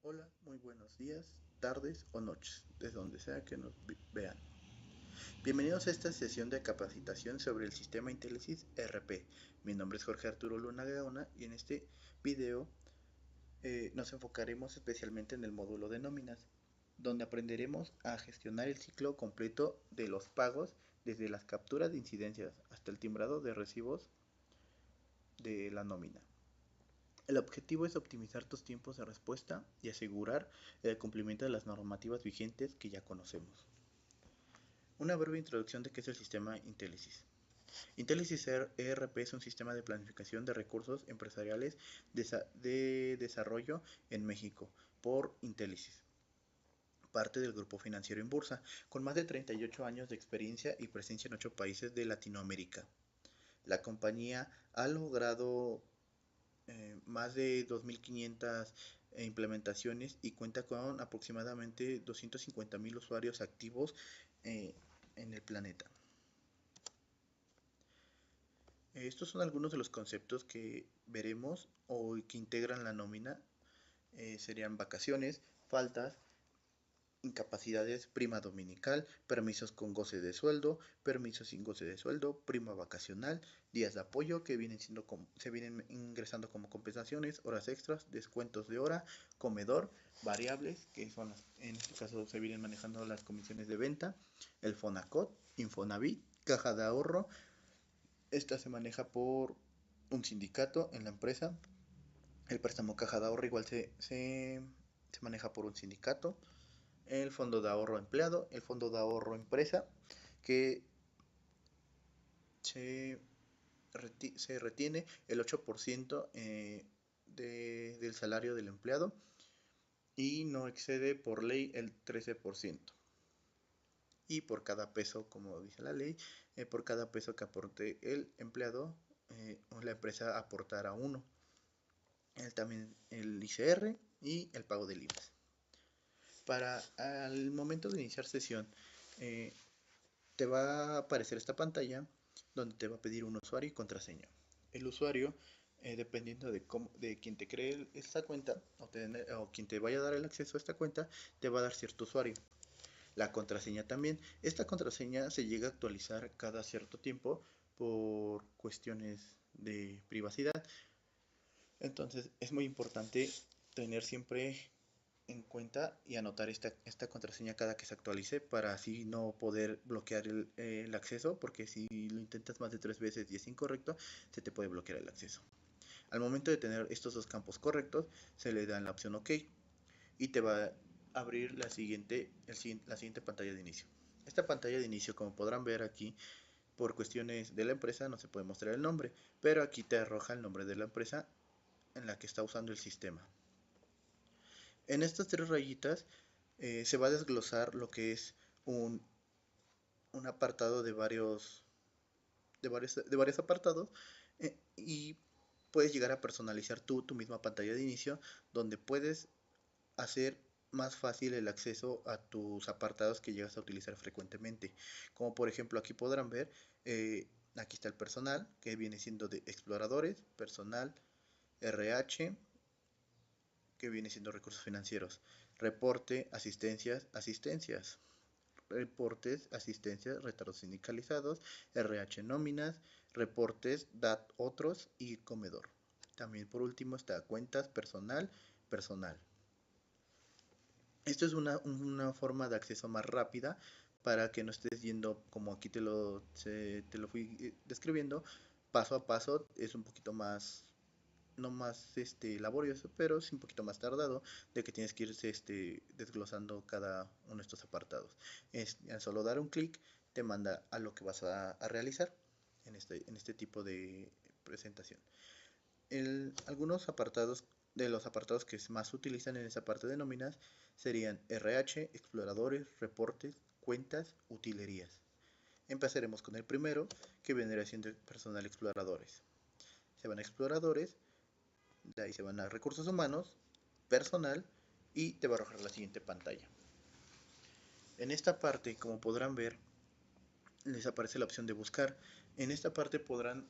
Hola, muy buenos días, tardes o noches, desde donde sea que nos vean. Bienvenidos a esta sesión de capacitación sobre el sistema Intelisys ERP. Mi nombre es Jorge Arturo Luna Gaona y en este video nos enfocaremos especialmente en el módulo de nóminas, donde aprenderemos a gestionar el ciclo completo de los pagos desde las capturas de incidencias hasta el timbrado de recibos de la nómina. El objetivo es optimizar tus tiempos de respuesta y asegurar el cumplimiento de las normativas vigentes que ya conocemos. Una breve introducción de qué es el sistema Intelisys. Intelisys ERP es un sistema de planificación de recursos empresariales de desarrollo en México por Intelisys, parte del grupo financiero Inbursa, con más de 38 años de experiencia y presencia en 8 países de Latinoamérica. La compañía ha logrado más de 2.500 implementaciones y cuenta con aproximadamente 250.000 usuarios activos eh, en el planeta. Estos son algunos de los conceptos que veremos o que integran la nómina. Serían vacaciones, faltas, incapacidades, prima dominical, permisos con goce de sueldo, permisos sin goce de sueldo, prima vacacional, días de apoyo que se vienen ingresando como compensaciones, horas extras, descuentos de hora, comedor, variables, que son en este caso se vienen manejando las comisiones de venta, el Fonacot, Infonavit, caja de ahorro. Esta se maneja por un sindicato en la empresa. El préstamo caja de ahorro igual se maneja por un sindicato. El fondo de ahorro empleado, el fondo de ahorro empresa, que se, se retiene el 8% del salario del empleado y no excede por ley el 13%. Y por cada peso, como dice la ley, por cada peso que aporte el empleado, la empresa aportará uno. También el ICR y el pago del IVA. Para al momento de iniciar sesión, eh, te va a aparecer esta pantalla donde te va a pedir un usuario y contraseña. El usuario, dependiendo de quien te cree esta cuenta o quien te vaya a dar el acceso a esta cuenta, te va a dar cierto usuario. La contraseña también. Esta contraseña se llega a actualizar cada cierto tiempo por cuestiones de privacidad. Entonces es muy importante tener siempre en cuenta y anotar esta contraseña cada que se actualice para así no poder bloquear el acceso, porque si lo intentas más de 3 veces y es incorrecto, se te puede bloquear el acceso. Al momento de tener estos dos campos correctos, se le da la opción OK y te va a abrir la siguiente pantalla de inicio. Esta pantalla de inicio, como podrán ver aquí, por cuestiones de la empresa no se puede mostrar el nombre, pero aquí te arroja el nombre de la empresa en la que está usando el sistema. En estas tres rayitas se va a desglosar lo que es un, un apartado de varios apartados, y puedes llegar a personalizar tu misma pantalla de inicio donde puedes hacer más fácil el acceso a tus apartados que llegas a utilizar frecuentemente. Como por ejemplo aquí podrán ver, aquí está el personal que viene siendo de exploradores, personal, RH, que viene siendo recursos financieros, reporte, asistencias, reportes, asistencias, retardos sindicalizados, RH nóminas, reportes, DAT otros y comedor. También por último está cuentas personal. Esto es una forma de acceso más rápida para que no estés yendo como aquí te lo fui describiendo paso a paso. Es un poquito más, no más laborioso, pero sí un poquito más tardado, de que tienes que irse desglosando cada uno de estos apartados. Al solo dar un clic te manda a lo que vas a realizar en este tipo de presentación. Algunos apartados de los apartados que más se utilizan en esa parte de nóminas serían RH, exploradores, reportes, cuentas, utilerías. Empezaremos con el primero, que vendría siendo personal exploradores. Se van a exploradores, de ahí se van a recursos humanos, personal, y te va a arrojar la siguiente pantalla. En esta parte, como podrán ver, les aparece la opción de buscar. En esta parte podrán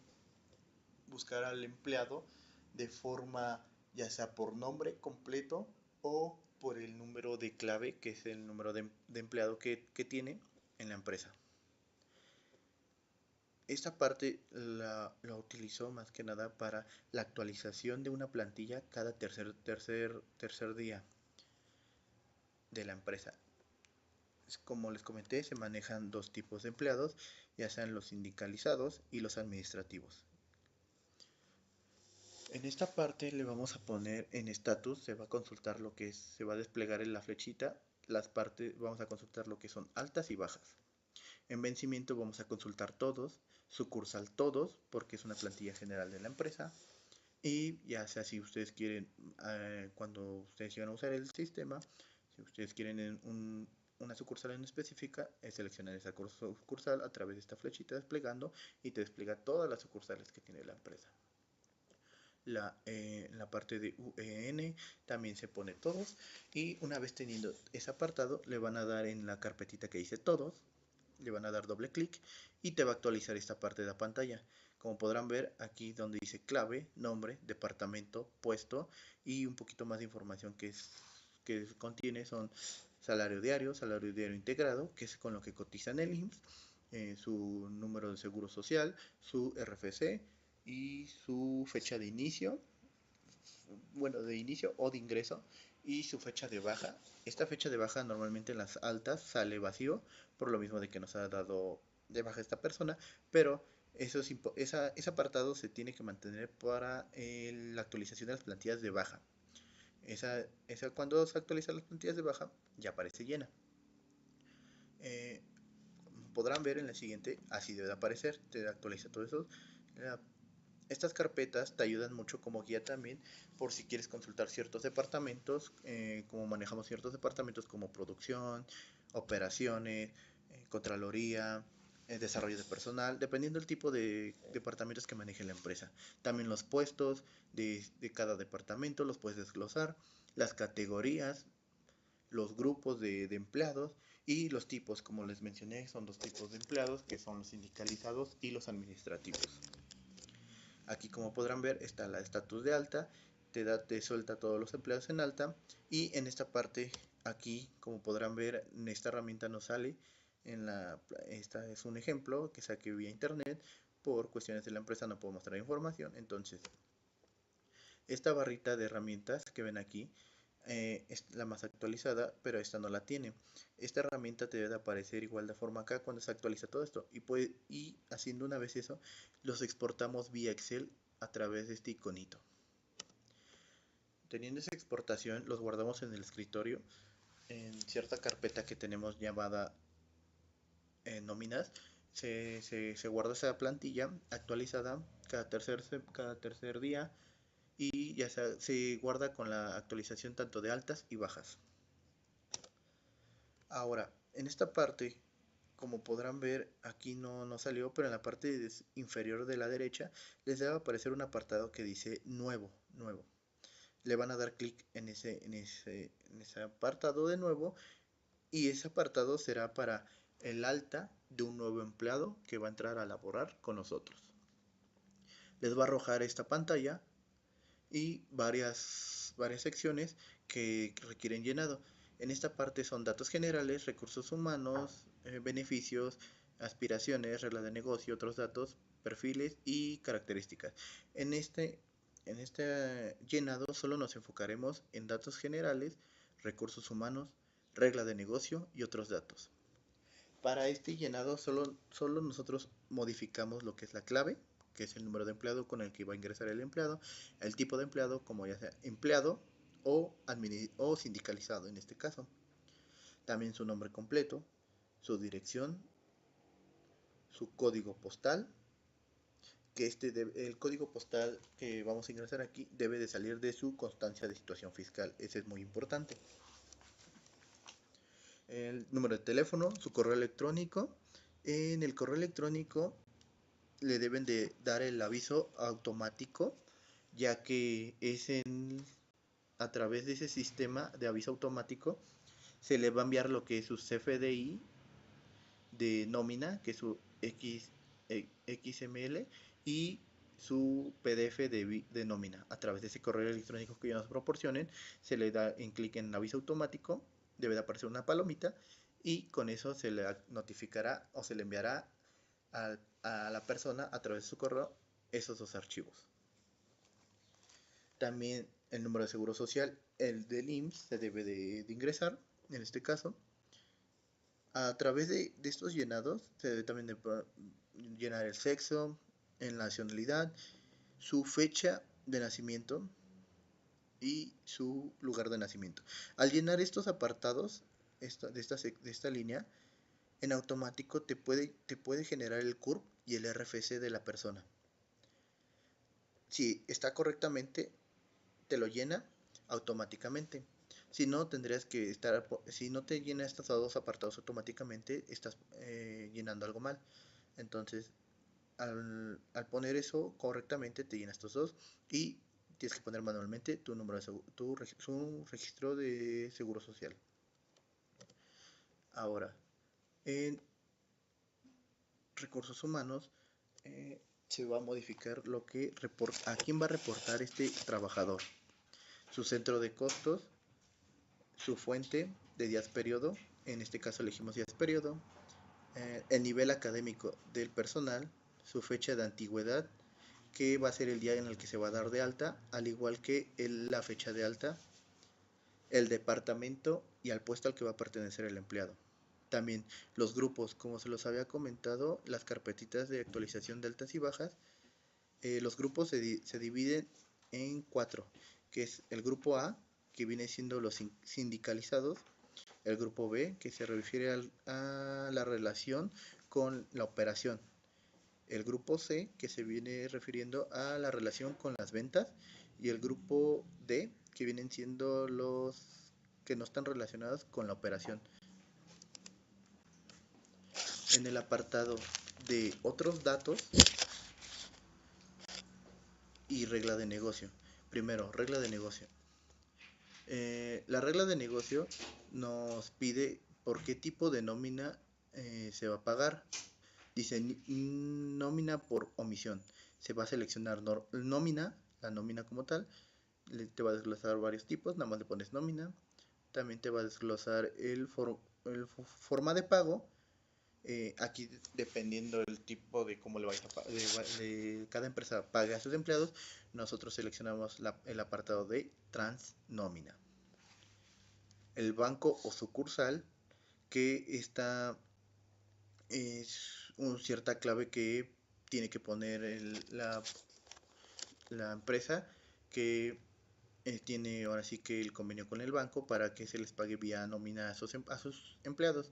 buscar al empleado de forma ya sea por nombre completo o por el número de clave, que es el número de empleado que tiene en la empresa. Esta parte la utilizo más que nada para la actualización de una plantilla cada tercer día de la empresa. Como les comenté, se manejan dos tipos de empleados, ya sean los sindicalizados y los administrativos. En esta parte le vamos a poner en estatus, se va a consultar lo que es, se va a desplegar en la flechita, las partes, vamos a consultar lo que son altas y bajas. En vencimiento vamos a consultar todos, sucursal todos, porque es una plantilla general de la empresa. Y ya sea si ustedes quieren, cuando ustedes llegan a usar el sistema, si ustedes quieren una sucursal en específica, seleccionan esa sucursal a través de esta flechita desplegando y te despliega todas las sucursales que tiene la empresa. La parte de UEN también se pone todos, y una vez teniendo ese apartado le van a dar en la carpetita que dice todos, le van a dar doble clic y te va a actualizar esta parte de la pantalla. Como podrán ver aquí donde dice clave, nombre, departamento, puesto y un poquito más de información que contiene son salario diario integrado, que es con lo que cotiza en el IMSS, su número de seguro social, su RFC y su fecha de inicio, bueno, de inicio o de ingreso, y su fecha de baja. Esta fecha de baja normalmente en las altas sale vacío, por lo mismo de que nos ha dado de baja esta persona, pero ese apartado se tiene que mantener para la actualización de las plantillas de baja. Cuando se actualizan las plantillas de baja ya aparece llena. Podrán ver en la siguiente, así debe de aparecer, te actualiza todo eso. Estas carpetas te ayudan mucho como guía también por si quieres consultar ciertos departamentos, como manejamos ciertos departamentos como producción, operaciones, contraloría, desarrollo de personal, dependiendo del tipo de departamentos que maneje la empresa. También los puestos de cada departamento los puedes desglosar, las categorías, los grupos de empleados y los tipos, como les mencioné, son dos tipos de empleados, que son los sindicalizados y los administrativos. Aquí, como podrán ver, está la estatus de alta, te suelta todos los empleados en alta, y en esta parte, aquí, como podrán ver, en esta herramienta nos sale, esta es un ejemplo que saqué vía internet, por cuestiones de la empresa no puedo mostrar información, entonces, esta barrita de herramientas que ven aquí, es la más actualizada, pero esta no la tiene. Esta herramienta te debe de aparecer igual de forma acá cuando se actualiza todo esto, y haciendo una vez eso, los exportamos vía Excel a través de este iconito. Teniendo esa exportación, los guardamos en el escritorio en cierta carpeta que tenemos llamada nóminas. Se guarda esa plantilla actualizada cada tercer día, y ya se guarda con la actualización tanto de altas y bajas. Ahora, en esta parte, como podrán ver, aquí no salió, pero en la parte inferior de la derecha les debe aparecer un apartado que dice nuevo. Le van a dar clic en ese apartado de nuevo, y ese apartado será para el alta de un nuevo empleado que va a entrar a laborar con nosotros. Les va a arrojar esta pantalla y varias secciones que requieren llenado. En esta parte son datos generales, recursos humanos, beneficios, aspiraciones, regla de negocio, otros datos, perfiles y características. En este llenado solo nos enfocaremos en datos generales, recursos humanos, regla de negocio y otros datos. Para este llenado solo nosotros modificamos lo que es la clave, que es el número de empleado con el que va a ingresar el empleado, el tipo de empleado, como ya sea empleado o sindicalizado en este caso. También su nombre completo, su dirección, su código postal, que el código postal que vamos a ingresar aquí debe de salir de su constancia de situación fiscal. Ese es muy importante. El número de teléfono, su correo electrónico. En el correo electrónico le deben de dar el aviso automático, ya que a través de ese sistema de aviso automático se le va a enviar lo que es su CFDI de nómina, que es su XML, y su PDF de nómina. A través de ese correo electrónico que ellos nos proporcionen, se le da en clic en aviso automático, debe de aparecer una palomita y con eso se le notificará o se le enviará a la persona a través de su correo esos dos archivos. También el número de seguro social, el del IMSS, se debe de ingresar, en este caso. A través de estos llenados, se debe también de llenar el sexo, en la nacionalidad, su fecha de nacimiento y su lugar de nacimiento. Al llenar estos apartados de esta línea, en automático te puede generar el CURP y el RFC de la persona. Si está correctamente, te lo llena automáticamente. Si no, tendrías que estar, si no te llena estos dos apartados automáticamente, estás llenando algo mal. Entonces, al poner eso correctamente, te llena estos dos y tienes que poner manualmente tu número de su registro de seguro social. Ahora, en recursos humanos, se va a modificar lo que a quién va a reportar este trabajador, su centro de costos, su fuente de días periodo, en este caso elegimos días periodo, el nivel académico del personal, su fecha de antigüedad, que va a ser el día en el que se va a dar de alta, al igual que la fecha de alta, el departamento y al puesto al que va a pertenecer el empleado. También los grupos, como se los había comentado, las carpetitas de actualización de altas y bajas, los grupos se dividen en 4, que es el grupo A, que viene siendo los sindicalizados, el grupo B, que se refiere a la relación con la operación, el grupo C, que se viene refiriendo a la relación con las ventas, y el grupo D, que vienen siendo los que no están relacionados con la operación. En el apartado de otros datos y regla de negocio. Primero, regla de negocio. La regla de negocio nos pide por qué tipo de nómina se va a pagar. Dice nómina por omisión. Se va a seleccionar nómina, la nómina como tal. Te va a desglosar varios tipos, nada más le pones nómina. También te va a desglosar el forma de pago. Aquí dependiendo del tipo de cómo le vaya cada empresa paga a sus empleados, nosotros seleccionamos el apartado de transnómina. El banco o sucursal, que esta es una cierta clave que tiene que poner la empresa que tiene ahora sí que el convenio con el banco para que se les pague vía nómina a sus empleados.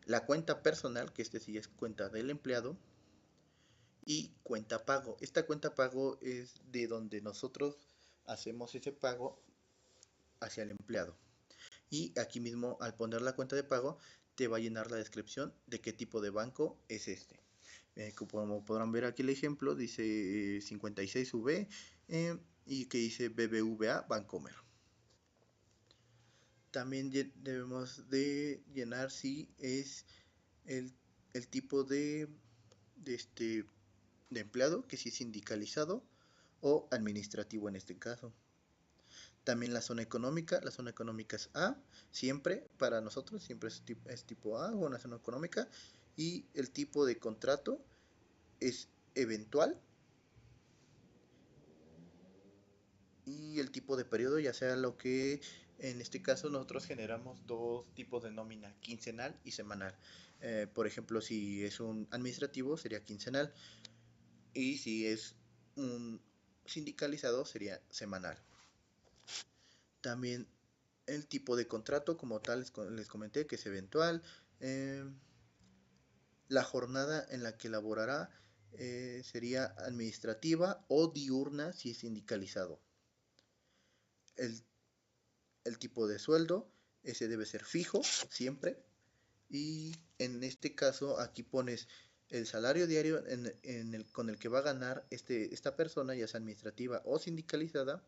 La cuenta personal, que sí es cuenta del empleado, y cuenta pago. Esta cuenta pago es de donde nosotros hacemos ese pago hacia el empleado. Y aquí mismo, al poner la cuenta de pago, te va a llenar la descripción de qué tipo de banco es este. Como podrán ver aquí el ejemplo, dice 56V y que dice BBVA Bancomer. También debemos de llenar si es el tipo de empleado, que si es sindicalizado o administrativo en este caso. También la zona económica es A, siempre para nosotros, siempre es tipo A o una zona económica. Y el tipo de contrato es eventual. Y el tipo de periodo, ya sea lo que en este caso nosotros generamos dos tipos de nómina, quincenal y semanal. Por ejemplo, si es un administrativo sería quincenal y si es un sindicalizado sería semanal. También el tipo de contrato como tal les comenté que es eventual. La jornada en la que laborará sería administrativa o diurna si es sindicalizado. El tipo de sueldo, ese debe ser fijo siempre. Y en este caso aquí pones el salario diario con el que va a ganar esta persona, ya sea administrativa o sindicalizada,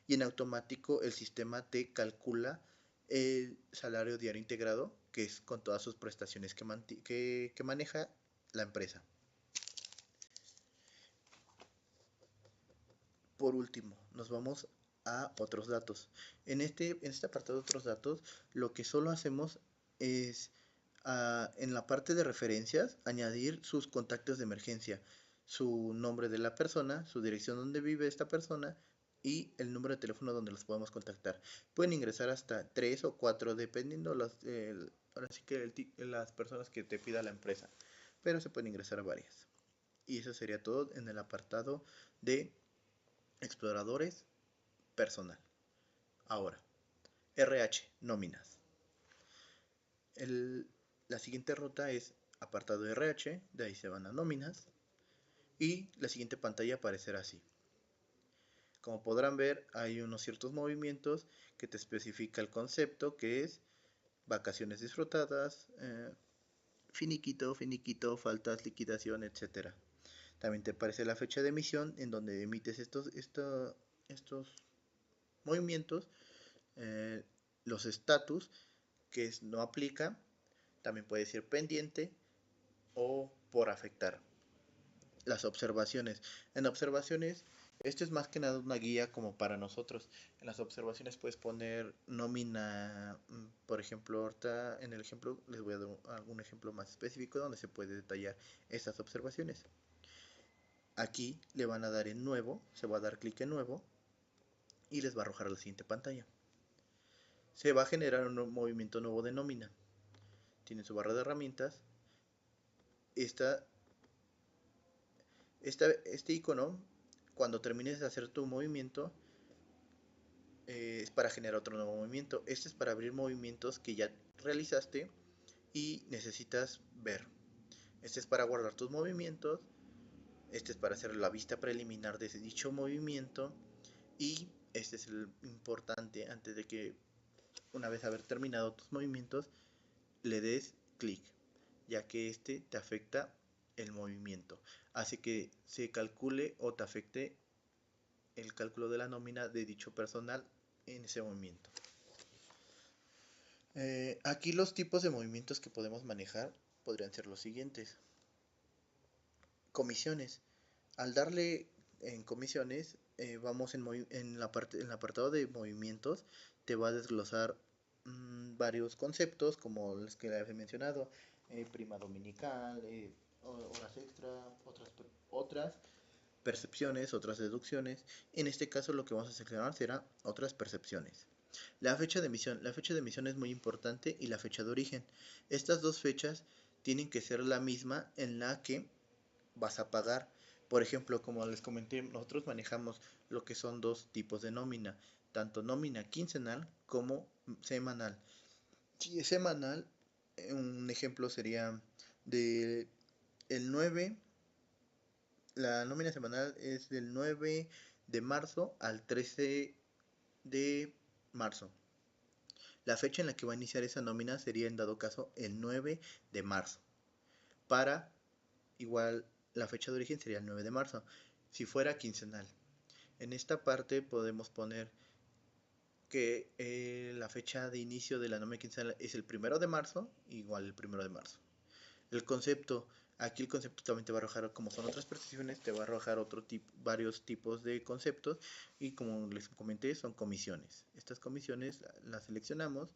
y en automático el sistema te calcula el salario diario integrado, que es con todas sus prestaciones que maneja la empresa. Por último, nos vamos a otros datos. En este apartado de otros datos, lo que solo hacemos es en la parte de referencias añadir sus contactos de emergencia, su nombre de la persona, su dirección donde vive esta persona y el número de teléfono donde los podemos contactar. Pueden ingresar hasta 3 o 4 dependiendo ahora sí que las personas que te pida la empresa, pero se pueden ingresar a varias. Y eso sería todo en el apartado de exploradores personal. Ahora, RH, nóminas. La siguiente ruta es apartado de RH, de ahí se van a nóminas y la siguiente pantalla aparecerá así. Como podrán ver, hay unos ciertos movimientos que te especifica el concepto, que es vacaciones disfrutadas, finiquito, finiquito, faltas, liquidación, etc. También te aparece la fecha de emisión en donde emites estos movimientos, los estatus, que es no aplica, también puede ser pendiente o por afectar. Las observaciones. En observaciones, esto es más que nada una guía como para nosotros. En las observaciones puedes poner nómina, por ejemplo, ahorita en el ejemplo les voy a dar algún ejemplo más específico donde se puede detallar estas observaciones. Aquí le van a dar en nuevo, se va a dar clic en nuevo y les va a arrojar a la siguiente pantalla. Se va a generar un movimiento nuevo de nómina. Tiene su barra de herramientas. Este icono, cuando termines de hacer tu movimiento, es para generar otro nuevo movimiento. Este es para abrir movimientos que ya realizaste y necesitas ver. Este es para guardar tus movimientos. Este es para hacer la vista preliminar de dicho movimiento. Y este es el importante antes de que, una vez haber terminado tus movimientos, le des clic, ya que este te afecta el movimiento. Hace que se calcule o te afecte el cálculo de la nómina de dicho personal en ese movimiento. Aquí los tipos de movimientos que podemos manejar podrían ser los siguientes. Comisiones. Al darle en comisiones, vamos en el apartado de movimientos, te va a desglosar varios conceptos como los que les he mencionado, prima dominical, horas extra, otras percepciones, otras deducciones. En este caso lo que vamos a seleccionar será otras percepciones. La fecha de emisión. La fecha de emisión es muy importante y la fecha de origen. Estas dos fechas tienen que ser la misma en la que vas a pagar. Por ejemplo, como les comenté, nosotros manejamos lo que son dos tipos de nómina, tanto nómina quincenal como semanal. Si es semanal, un ejemplo sería de el 9, la nómina semanal es del 9 de marzo al 13 de marzo. La fecha en la que va a iniciar esa nómina sería en dado caso el 9 de marzo. Para igual la fecha de origen sería el 9 de marzo. Si fuera quincenal. En esta parte podemos poner que la fecha de inicio de la nómina quincenal es el 1 de marzo, igual el 1 de marzo. El concepto, aquí el concepto también te va a arrojar, como son otras percepciones, te va a arrojar varios tipos de conceptos y como les comenté son comisiones. Estas comisiones las seleccionamos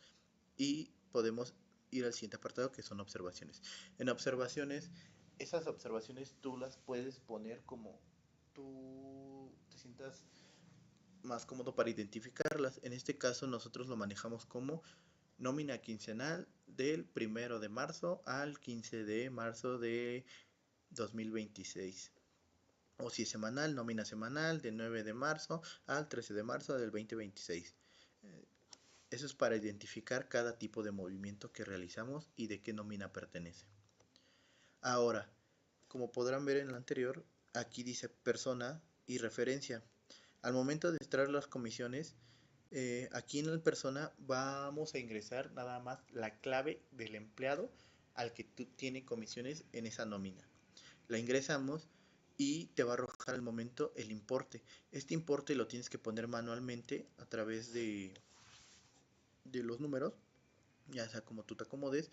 y podemos ir al siguiente apartado que son observaciones. En observaciones, esas observaciones tú las puedes poner como tú te sientas más cómodo para identificarlas. En este caso nosotros lo manejamos como nómina quincenal del 1 de marzo al 15 de marzo de 2026. O si es semanal, nómina semanal del 9 de marzo al 13 de marzo del 2026. Eso es para identificar cada tipo de movimiento que realizamos y de qué nómina pertenece. Ahora, como podrán ver en el anterior, aquí dice persona y referencia. Al momento de extraer las comisiones, aquí en el persona vamos a ingresar nada más la clave del empleado al que tiene comisiones en esa nómina. La ingresamos y te va a arrojar al momento el importe. Este importe lo tienes que poner manualmente a través de los números, ya sea como tú te acomodes.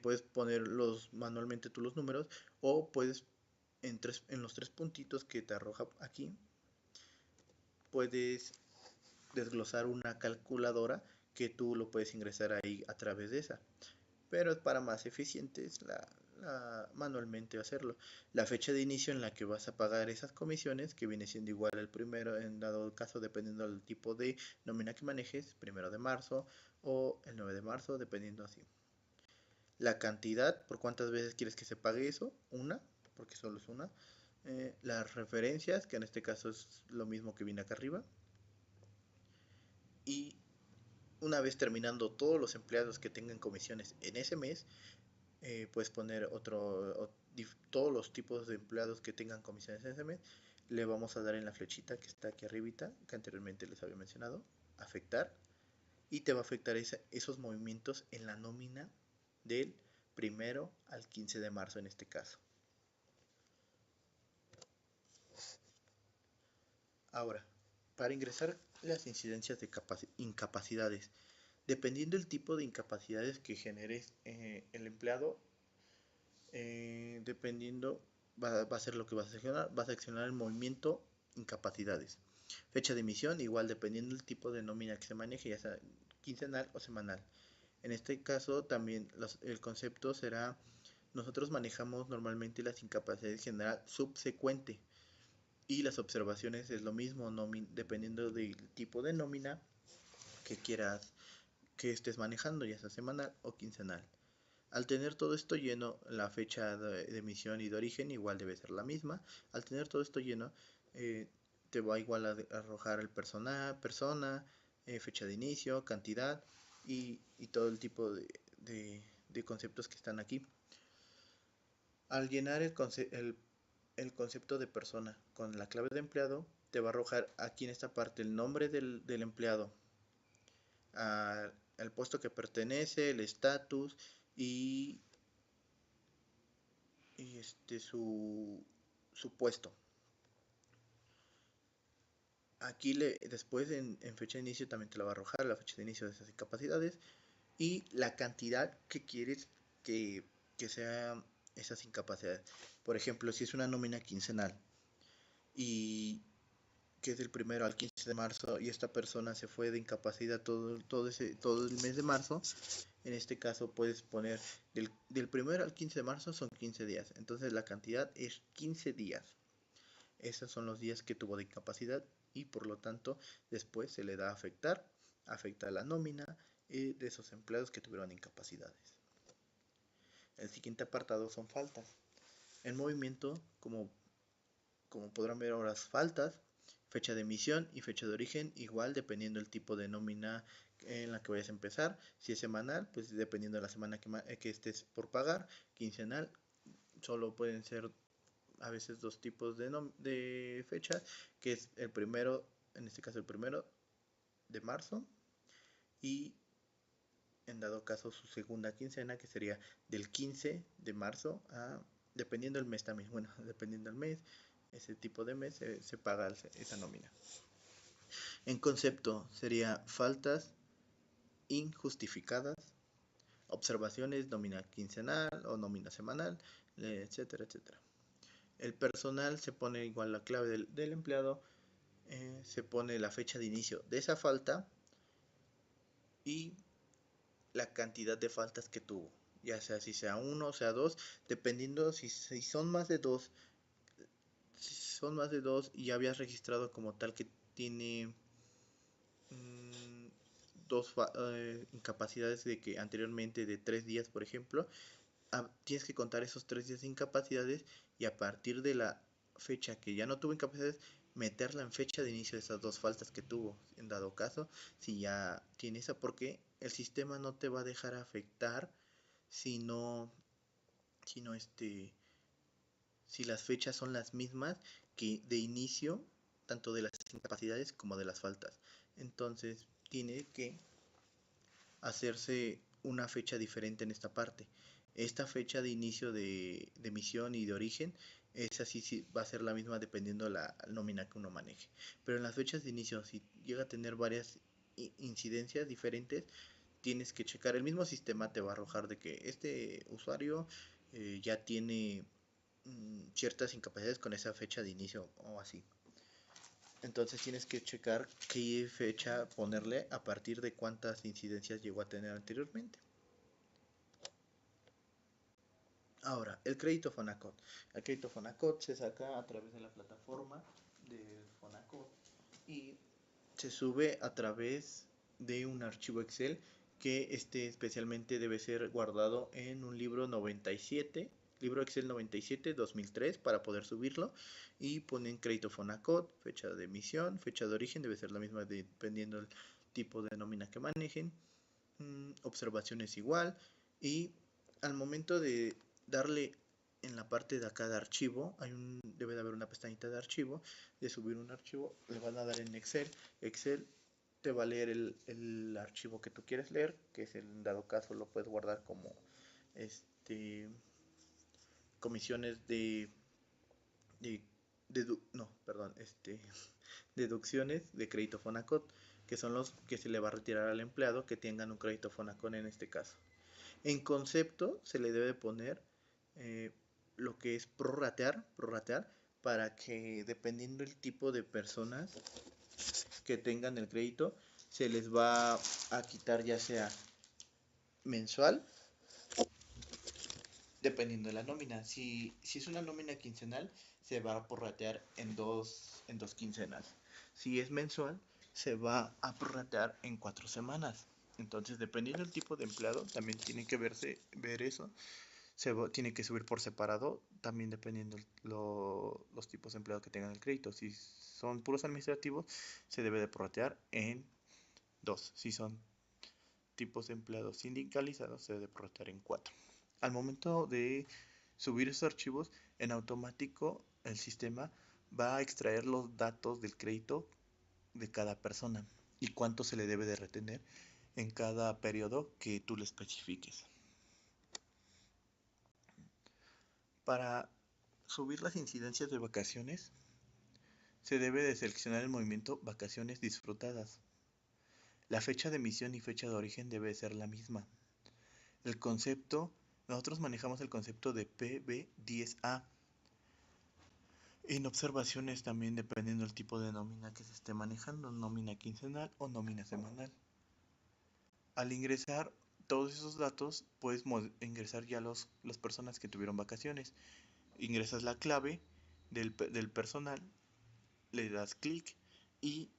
Puedes ponerlos manualmente tú los números o puedes en los tres puntitos que te arroja aquí, puedes desglosar una calculadora que tú lo puedes ingresar ahí a través de esa. Pero es para más eficientes manualmente hacerlo. La fecha de inicio en la que vas a pagar esas comisiones, que viene siendo igual el primero, en dado caso, dependiendo del tipo de nómina que manejes, 1 de marzo o el 9 de marzo, dependiendo así. La cantidad, por cuántas veces quieres que se pague eso, una, porque solo es una. Las referencias, que en este caso es lo mismo que viene acá arriba. Y una vez terminando todos los empleados que tengan comisiones en ese mes, puedes poner todos los tipos de empleados que tengan comisiones en ese mes. Le vamos a dar en la flechita que está aquí arribita, que anteriormente les había mencionado, afectar, y te va a afectar esos movimientos en la nómina del 1 al 15 de marzo en este caso. Ahora, para ingresar las incidencias de incapacidades, dependiendo del tipo de incapacidades que generes el empleado, dependiendo va a ser lo que vas a seleccionar. Vas a seleccionar el movimiento incapacidades. Fecha de emisión, igual dependiendo del tipo de nómina que se maneje, ya sea quincenal o semanal. En este caso también el concepto será, nosotros manejamos normalmente las incapacidades general subsecuente, y las observaciones es lo mismo, dependiendo del tipo de nómina que quieras que estés manejando, ya sea semanal o quincenal. Al tener todo esto lleno, la fecha de emisión y de origen igual debe ser la misma. Al tener todo esto lleno, te va igual a arrojar el persona, fecha de inicio, cantidad y todo el tipo de conceptos que están aquí. Al llenar el concepto de persona con la clave de empleado, te va a arrojar aquí en esta parte el nombre del empleado, al puesto que pertenece, el estatus y su puesto. Aquí después en fecha de inicio también te la va a arrojar la fecha de inicio de esas incapacidades y la cantidad que quieres que sea esas incapacidades. Por ejemplo, si es una nómina quincenal y que es del 1 al 15 de marzo y esta persona se fue de incapacidad todo el mes de marzo, en este caso puedes poner del 1 al 15 de marzo son 15 días, entonces la cantidad es 15 días. Esos son los días que tuvo de incapacidad y por lo tanto después se le da a afecta la nómina de esos empleados que tuvieron incapacidades. El siguiente apartado son faltas. En movimiento, como podrán ver ahora, faltas, fecha de emisión y fecha de origen, igual dependiendo del tipo de nómina en la que vayas a empezar. Si es semanal, pues dependiendo de la semana que estés por pagar. Quincenal, solo pueden ser a veces dos tipos de fechas, que es el primero, en este caso el 1 de marzo, y en dado caso su segunda quincena, que sería del 15 de marzo dependiendo del mes también, bueno, dependiendo del mes, ese tipo de mes se paga esa nómina. En concepto sería faltas injustificadas, observaciones, nómina quincenal o nómina semanal, etcétera, etcétera. El personal se pone igual la clave del empleado, se pone la fecha de inicio de esa falta y la cantidad de faltas que tuvo, ya sea si sea uno o sea dos, dependiendo si son más de dos. Si son más de dos y ya habías registrado como tal que tiene dos incapacidades de que anteriormente de 3 días, por ejemplo, tienes que contar esos 3 días de incapacidades y a partir de la fecha que ya no tuvo incapacidades, meterla en fecha de inicio de esas dos faltas que tuvo, en dado caso, si ya tiene esa, porque el sistema no te va a dejar afectar si si las fechas son las mismas que de inicio, tanto de las incapacidades como de las faltas. Entonces, tiene que hacerse una fecha diferente en esta parte. Esta fecha de inicio de emisión y de origen, esa sí va a ser la misma dependiendo la nómina que uno maneje. Pero en las fechas de inicio, si llega a tener varias incidencias diferentes, tienes que checar. El mismo sistema te va a arrojar de que este usuario ya tiene ciertas incapacidades con esa fecha de inicio o así. Entonces tienes que checar qué fecha ponerle a partir de cuántas incidencias llegó a tener anteriormente. Ahora, el crédito Fonacot. El crédito Fonacot se saca a través de la plataforma del Fonacot y se sube a través de un archivo Excel que especialmente debe ser guardado en un libro 97, libro Excel 97 2003 para poder subirlo, y ponen crédito Fonacot, fecha de emisión, fecha de origen debe ser la misma dependiendo del tipo de nómina que manejen, observaciones igual, y al momento de darle en la parte de acá de archivo, debe de haber una pestañita de archivo, de subir un archivo, le van a dar en Excel. Excel te va a leer el archivo que tú quieres leer, que es en dado caso lo puedes guardar como comisiones de no, perdón, deducciones de crédito Fonacot, que son los que se le va a retirar al empleado que tengan un crédito Fonacot en este caso. En concepto se le debe poner eh, lo que es prorratear, para que dependiendo del tipo de personas que tengan el crédito, se les va a quitar ya sea mensual, dependiendo de la nómina. Si es una nómina quincenal, se va a prorratear en dos quincenas. Si es mensual, se va a prorratear en 4 semanas. Entonces, dependiendo del tipo de empleado, también tiene que ver eso. Tiene que subir por separado, también dependiendo los tipos de empleado que tengan el crédito. Si son puros administrativos, se debe de prorratear en 2. Si son tipos de empleados sindicalizados, se debe prorratear en 4. Al momento de subir esos archivos, en automático el sistema va a extraer los datos del crédito de cada persona y cuánto se le debe de retener en cada periodo que tú le especifiques. Para subir las incidencias de vacaciones, se debe de seleccionar el movimiento vacaciones disfrutadas. La fecha de emisión y fecha de origen debe ser la misma. El concepto, nosotros manejamos el concepto de PB10A. En observaciones también dependiendo del tipo de nómina que se esté manejando, nómina quincenal o nómina semanal. Al ingresar todos esos datos, puedes ingresar ya las personas que tuvieron vacaciones. Ingresas la clave del personal, le das clic y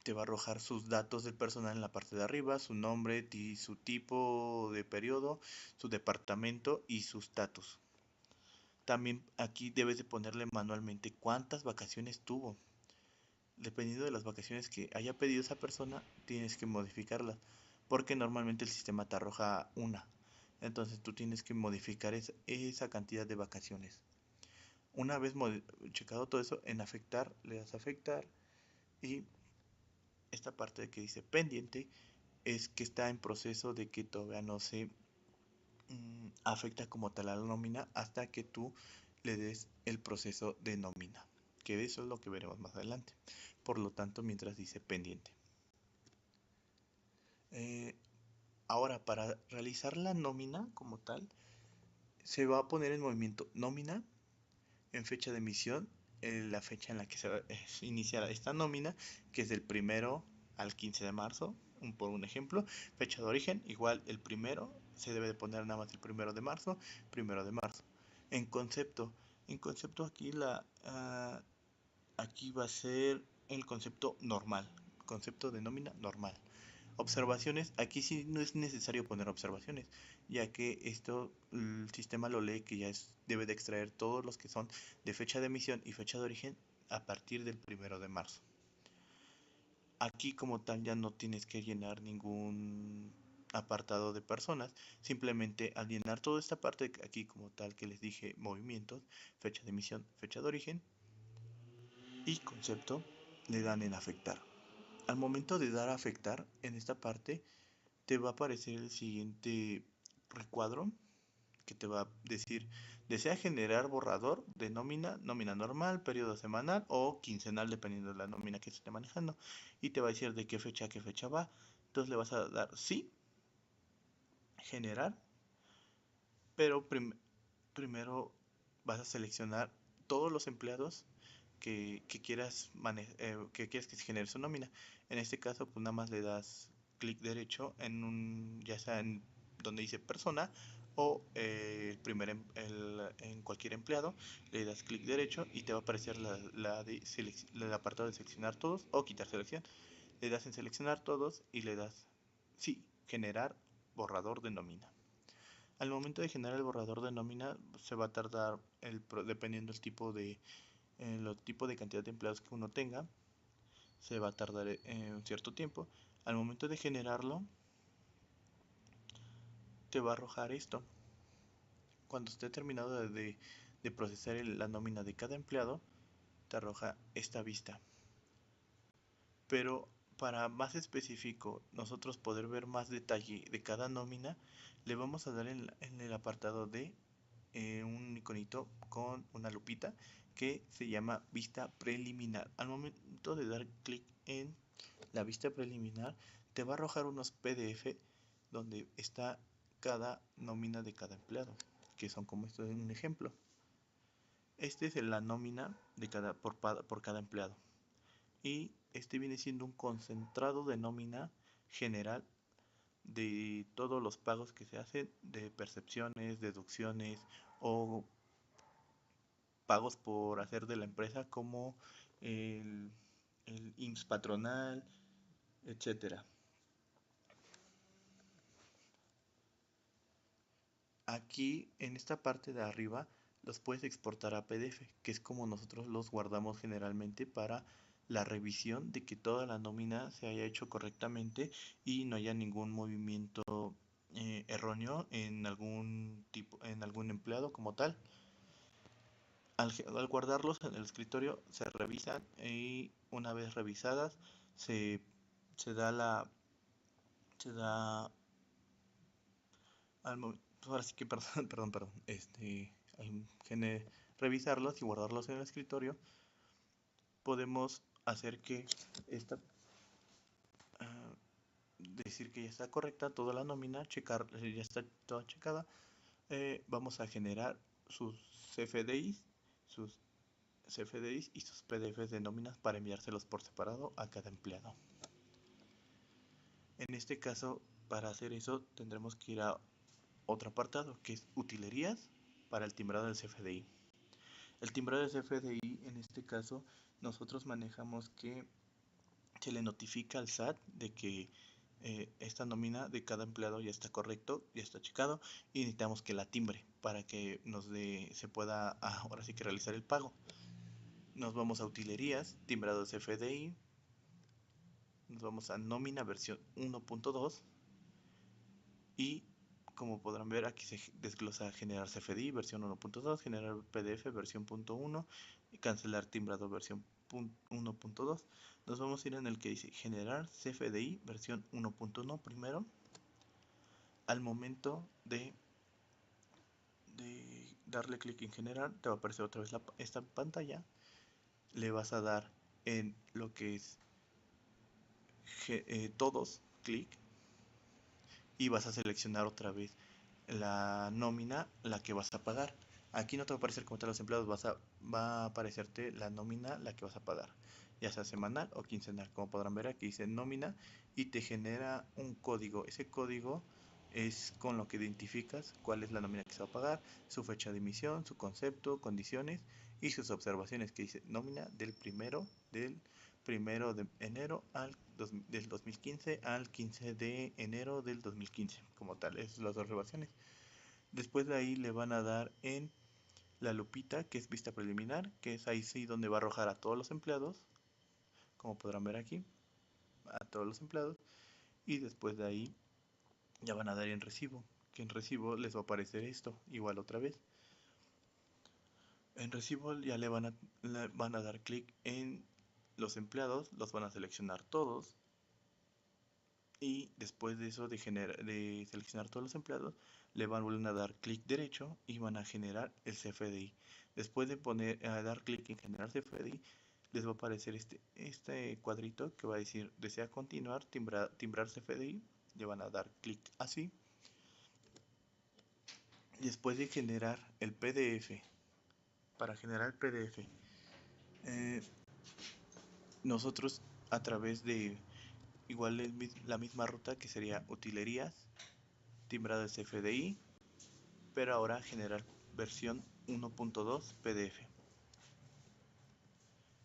te va a arrojar sus datos del personal en la parte de arriba, su nombre, su tipo de periodo, su departamento y su estatus. También aquí debes de ponerle manualmente cuántas vacaciones tuvo. Dependiendo de las vacaciones que haya pedido esa persona, tienes que modificarlas, porque normalmente el sistema te arroja una. Entonces tú tienes que modificar esa cantidad de vacaciones. Una vez checado todo eso, en afectar, le das a afectar y esta parte de que dice pendiente es que está en proceso de que todavía no se afecta como tal a la nómina hasta que tú le des el proceso de nómina, que eso es lo que veremos más adelante. Por lo tanto, mientras dice pendiente. Ahora, para realizar la nómina como tal, se va a poner en movimiento nómina en fecha de emisión, la fecha en la que se va a iniciar esta nómina, que es del 1 al 15 de marzo, por un ejemplo. Fecha de origen, igual el primero, se debe de poner nada más el 1 de marzo, 1 de marzo. En concepto aquí aquí va a ser el concepto normal, concepto de nómina normal. Observaciones, aquí sí no es necesario poner observaciones, ya que esto el sistema lo lee que ya debe de extraer todos los que son de fecha de emisión y fecha de origen a partir del 1 de marzo. Aquí como tal ya no tienes que llenar ningún apartado de personas, simplemente al llenar toda esta parte aquí como tal que les dije, movimientos, fecha de emisión, fecha de origen y concepto, le dan en afectar. Al momento de dar a afectar, en esta parte te va a aparecer el siguiente recuadro que te va a decir: desea generar borrador de nómina normal, periodo semanal o quincenal dependiendo de la nómina que se esté manejando, y te va a decir de qué fecha a qué fecha va. Entonces le vas a dar sí, generar, pero primero vas a seleccionar todos los empleados que quieras que quieres que se genere su nómina. En este caso, pues nada más le das clic derecho ya sea en donde dice persona o en cualquier empleado, le das clic derecho y te va a aparecer el apartado de seleccionar todos o quitar selección. Le das en seleccionar todos y le das sí, generar borrador de nómina. Al momento de generar el borrador de nómina se va a tardar, dependiendo el tipo de cantidad de empleados que uno tenga, se va a tardar un cierto tiempo. Al momento de generarlo, te va a arrojar esto. Cuando esté terminado de procesar la nómina de cada empleado, te arroja esta vista. Pero para más específico, nosotros poder ver más detalle de cada nómina, le vamos a dar en el apartado de un iconito con una lupita que se llama vista preliminar. Al momento de dar clic en la vista preliminar, te va a arrojar unos PDF donde está cada nómina de cada empleado, que son como esto es un ejemplo. Este es la nómina de por cada empleado. Y este viene siendo un concentrado de nómina general de todos los pagos que se hacen, de percepciones, deducciones o pagos por hacer de la empresa, como el, el IMSS patronal, etcétera. Aquí en esta parte de arriba los puedes exportar a PDF, que es como nosotros los guardamos generalmente para la revisión de que toda la nómina se haya hecho correctamente y no haya ningún movimiento erróneo en algún empleado como tal. Al guardarlos en el escritorio se revisan y una vez revisadas se, se da la se da al momento, ahora sí que perdón, al revisarlos y guardarlos en el escritorio, podemos hacer que esta decir que ya está correcta toda la nómina, checar ya está toda checada. Vamos a generar sus CFDIs, sus CFDIs y sus PDFs de nóminas para enviárselos por separado a cada empleado. En este caso, para hacer eso tendremos que ir a otro apartado que es utilerías para el timbrado del CFDI. El timbrado del CFDI, en este caso, nosotros manejamos que se le notifica al SAT de que esta nómina de cada empleado ya está correcto, ya está checado y necesitamos que la timbre para que se pueda ahora sí que realizar el pago. Nos vamos a utilerías, timbrado del CFDI, nos vamos a nómina versión 1.2 y como podrán ver aquí se desglosa generar CFDI versión 1.2, generar PDF versión .1 y cancelar timbrado versión 1.2. Nos vamos a ir en el que dice generar CFDI versión 1.1 primero. Al momento de darle clic en generar, te va a aparecer otra vez esta pantalla. Le vas a dar en lo que es todos, clic, y vas a seleccionar otra vez la nómina, la que vas a pagar. Aquí no te va a aparecer como tal los empleados, va a aparecerte la nómina, la que vas a pagar, ya sea semanal o quincenal. Como podrán ver aquí dice nómina y te genera un código. Ese código es con lo que identificas cuál es la nómina que se va a pagar, su fecha de emisión, su concepto, condiciones y sus observaciones, que dice nómina del primero de enero del 2015 al 15 de enero del 2015, como tal, es las observaciones. Después de ahí le van a dar en la lupita, que es vista preliminar, que es ahí sí donde va a arrojar a todos los empleados, como podrán ver aquí, a todos los empleados, y después de ahí ya van a dar en recibo, que en recibo les va a aparecer esto, igual otra vez. En recibo ya le van a dar clic en los empleados, los van a seleccionar todos y después de eso de seleccionar todos los empleados le van a volver a dar clic derecho y van a generar el CFDI. Después de dar clic en generar CFDI les va a aparecer este cuadrito que va a decir desea continuar, timbrar CFDI, le van a dar clic así. Después de generar el PDF, para generar el PDF Eh, nosotros a través de igual la misma ruta que sería utilerías, timbrado de CFDI, pero ahora generar versión 1.2 PDF.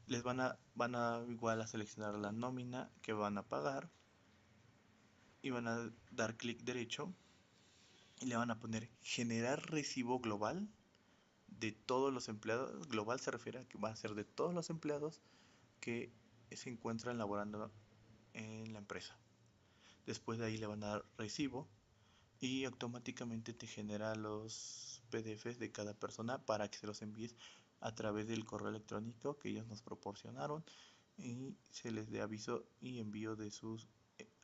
Les van a igual a seleccionar la nómina que van a pagar y van a dar clic derecho y le van a poner generar recibo global de todos los empleados. Global se refiere a que va a ser de todos los empleados que se encuentran laborando en la empresa. Después de ahí le van a dar recibo y automáticamente te genera los PDFs de cada persona para que se los envíes a través del correo electrónico que ellos nos proporcionaron y se les dé aviso y envío de sus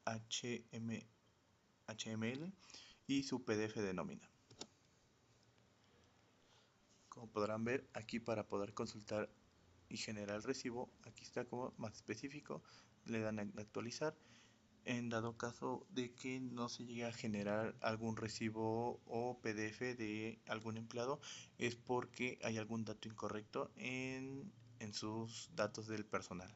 HTML y su PDF de nómina. Como podrán ver aquí, para poder consultar y generar el recibo, aquí está como más específico, le dan a actualizar. En dado caso de que no se llegue a generar algún recibo o PDF de algún empleado, es porque hay algún dato incorrecto en sus datos del personal.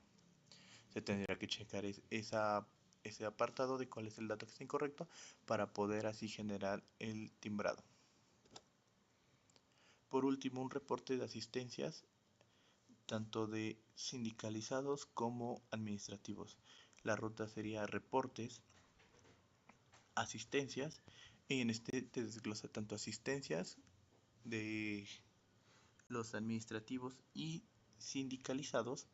Se tendrá que checar ese apartado de cuál es el dato que está incorrecto para poder así generar el timbrado. Por último, un reporte de asistencias tanto de sindicalizados como administrativos. La ruta sería reportes, asistencias, y en este te desglosa tanto asistencias de los administrativos y sindicalizados,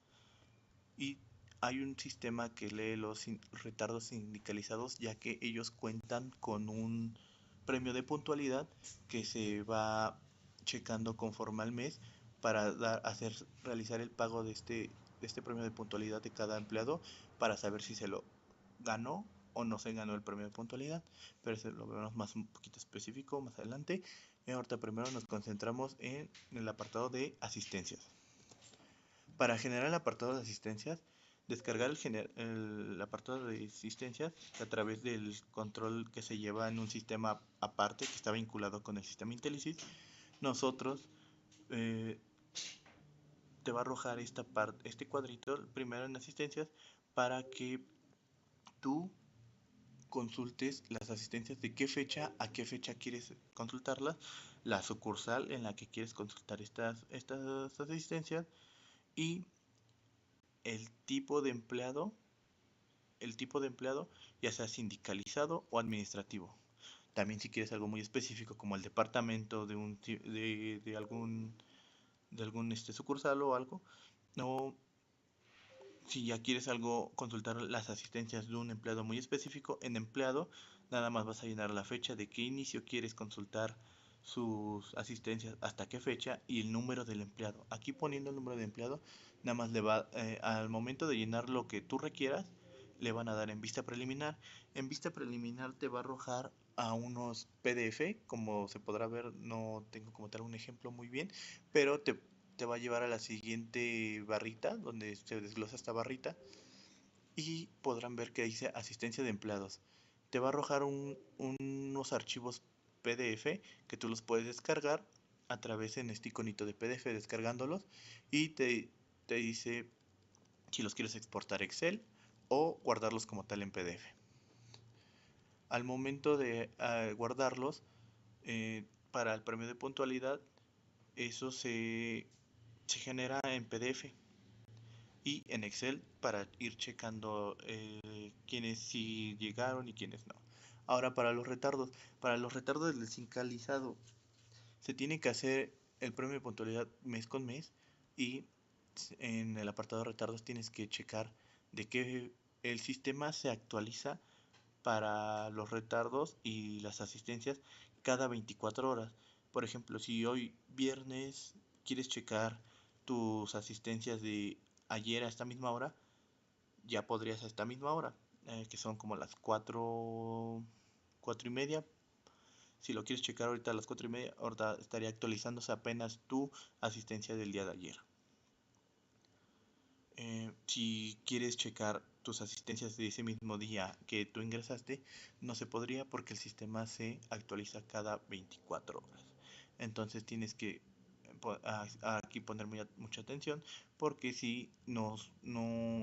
y hay un sistema que lee los retardos sindicalizados, ya que ellos cuentan con un premio de puntualidad que se va checando conforme al mes para realizar el pago de este premio de puntualidad de cada empleado, para saber si se lo ganó o no se ganó el premio de puntualidad, pero eso lo veremos más un poquito específico más adelante. Ahorita primero nos concentramos en el apartado de asistencias. Para generar el apartado de asistencias, descargar el apartado de asistencias a través del control que se lleva en un sistema aparte que está vinculado con el sistema IntelliSys. Nosotros te va a arrojar este cuadrito primero en asistencias para que tú consultes las asistencias de qué fecha a qué fecha quieres consultarlas, la sucursal en la que quieres consultar estas asistencias y el tipo de empleado, ya sea sindicalizado o administrativo. También si quieres algo muy específico como el departamento de algún sucursal o algo, o si ya quieres algo consultar las asistencias de un empleado muy específico, en empleado nada más vas a llenar la fecha de qué inicio quieres consultar sus asistencias, hasta qué fecha y el número del empleado. Aquí poniendo el número de empleado, nada más le va al momento de llenar lo que tú requieras, le van a dar en vista preliminar. En vista preliminar te va a arrojar a unos PDF, como se podrá ver, no tengo como tal un ejemplo muy bien, pero te va a llevar a la siguiente barrita donde se desglosa esta barrita y podrán ver que dice asistencia de empleados. Te va a arrojar unos archivos PDF que tú los puedes descargar a través en este iconito de PDF, descargándolos, y te dice si los quieres exportar a Excel o guardarlos como tal en PDF. Al momento de guardarlos, para el premio de puntualidad, eso se genera en PDF y en Excel para ir checando quiénes sí llegaron y quiénes no. Ahora para los retardos del sindicalizado se tiene que hacer el premio de puntualidad mes con mes, y en el apartado de retardos tienes que checar de que el sistema se actualiza para los retardos y las asistencias cada 24 horas. Por ejemplo, si hoy viernes quieres checar tus asistencias de ayer a esta misma hora, ya podrías a esta misma hora, que son como las 4:30. Si lo quieres checar ahorita a las 4:30, ahorita estaría actualizándose apenas tu asistencia del día de ayer. Si quieres checar tus asistencias de ese mismo día que tú ingresaste, no se podría porque el sistema se actualiza cada 24 horas. Entonces tienes que aquí poner mucha atención porque si no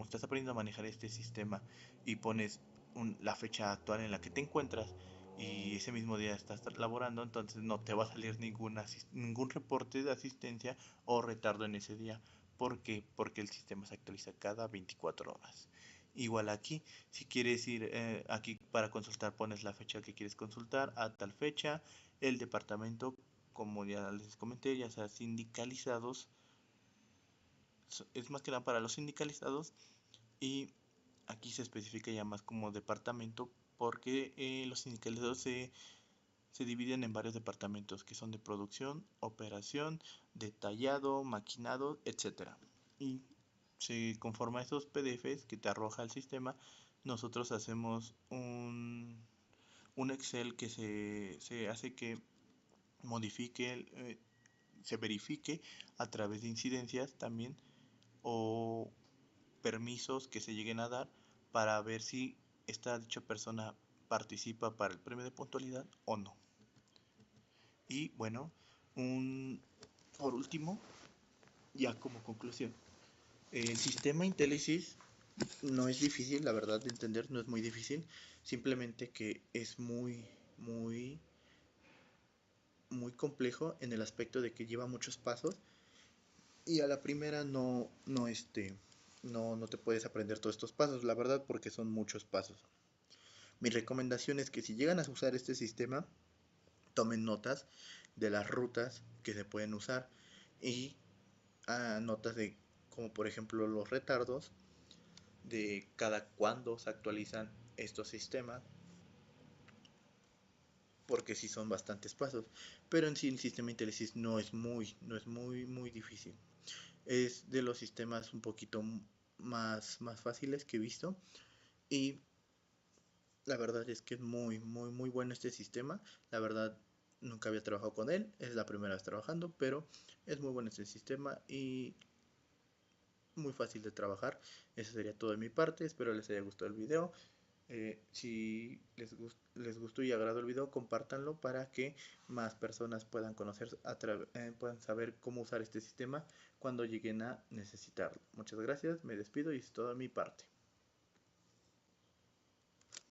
estás aprendiendo a manejar este sistema y pones la fecha actual en la que te encuentras y ese mismo día estás laborando, entonces no te va a salir ningún reporte de asistencia o retardo en ese día. ¿Por qué? Porque el sistema se actualiza cada 24 horas. Igual aquí, si quieres ir aquí para consultar, pones la fecha que quieres consultar a tal fecha, el departamento, como ya les comenté, ya sea sindicalizados, es más que nada para los sindicalizados, y aquí se especifica ya más como departamento porque los sindicalizados se dividen en varios departamentos que son de producción, operación, detallado, maquinado, etcétera. Y se conforma a esos PDFs que te arroja el sistema. Nosotros hacemos un Excel que se hace que modifique, se verifique a través de incidencias también o permisos que se lleguen a dar para ver si esta dicha persona participa para el premio de puntualidad o no. Y bueno, por último, ya como conclusión, el sistema Intelisys no es difícil, la verdad, de entender, no es muy difícil, simplemente que es muy complejo en el aspecto de que lleva muchos pasos y a la primera no te puedes aprender todos estos pasos, la verdad, porque son muchos pasos. Mi recomendación es que si llegan a usar este sistema, tomen notas de las rutas que se pueden usar y notas de, como por ejemplo, los retardos, de cada cuándo se actualizan estos sistemas, porque sí son bastantes pasos. Pero en sí el sistema Intelisys no es muy difícil. Es de los sistemas un poquito más fáciles que he visto. Y la verdad es que es muy bueno este sistema. La verdad, nunca había trabajado con él. Es la primera vez trabajando, pero es muy bueno este sistema y muy fácil de trabajar. Eso sería todo de mi parte. Espero les haya gustado el video. Si les gustó y agradó el video, compártanlo para que más personas puedan conocer, puedan saber cómo usar este sistema cuando lleguen a necesitarlo. Muchas gracias, me despido y es todo de mi parte.